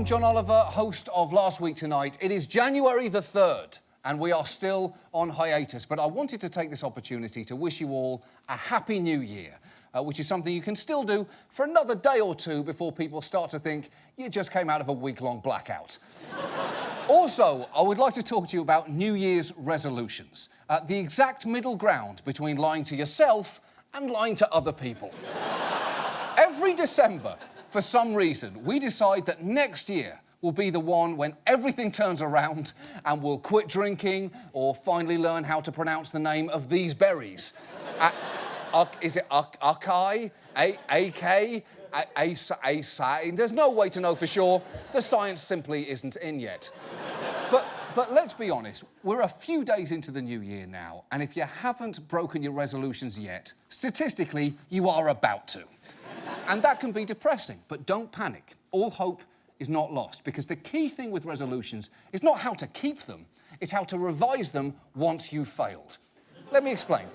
I'm John Oliver, host of Last Week Tonight. It is January the 3rd, and we are still on hiatus. But I wanted to take this opportunity to wish you all a happy new year, which is something you can still do for another day or two before people start to think you just came out of a week-long blackout. Also, I would like to talk to you about New Year's resolutions, the exact middle ground between lying to yourself and lying to other people. Every December, for some reason, we decide that next year will be the one when everything turns around and we'll quit drinking or finally learn how to pronounce the name of these berries. Is it acai? A-K? A-Sai? There's no way to know for sure. The science simply isn't in yet. But let's be honest, we're a few days into the new year now, and if you haven't broken your resolutions yet, statistically, you are about to. And that can be depressing, but don't panic. All hope is not lost, because the key thing with resolutions is not how to keep them, it's how to revise them once you've failed. Let me explain.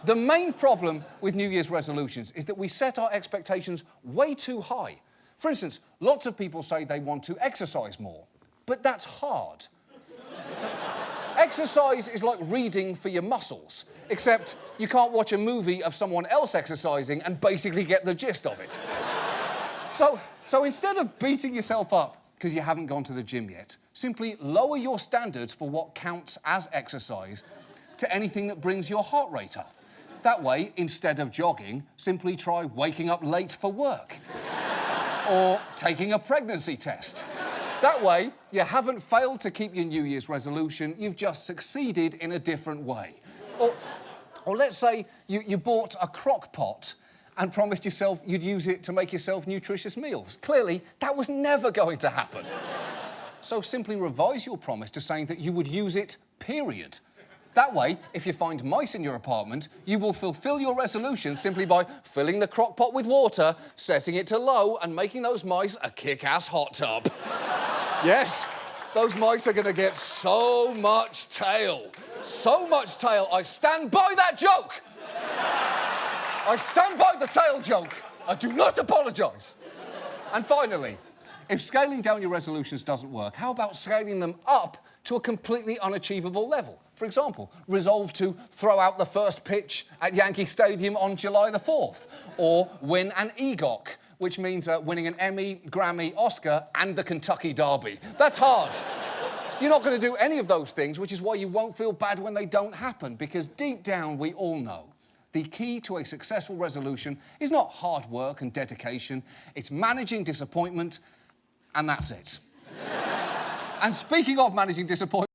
The main problem with New Year's resolutions is that we set our expectations way too high. For instance, lots of people say they want to exercise more, but that's hard. Exercise is like reading for your muscles, except you can't watch a movie of someone else exercising and basically get the gist of it. So instead of beating yourself up because you haven't gone to the gym yet, simply lower your standards for what counts as exercise to anything that brings your heart rate up. That way, instead of jogging, simply try waking up late for work or taking a pregnancy test. That way, you haven't failed to keep your New Year's resolution, you've just succeeded in a different way. Or let's say you bought a crock pot and promised yourself you'd use it to make yourself nutritious meals. Clearly, that was never going to happen. So simply revise your promise to saying that you would use it, period. That way, if you find mice in your apartment, you will fulfill your resolution simply by filling the crock pot with water, setting it to low, and making those mice a kick-ass hot tub. Yes, those mice are going to get so much tail. So much tail, I stand by that joke! I stand by the tail joke. I do not apologise. And finally, if scaling down your resolutions doesn't work, how about scaling them up to a completely unachievable level? For example, resolve to throw out the first pitch at Yankee Stadium on July the 4th, or win an EGOC, which means winning an Emmy, Grammy, Oscar, and the Kentucky Derby. That's hard. You're not going to do any of those things, which is why you won't feel bad when they don't happen, because deep down we all know the key to a successful resolution is not hard work and dedication, it's managing disappointment, and that's it. And speaking of managing disappointment,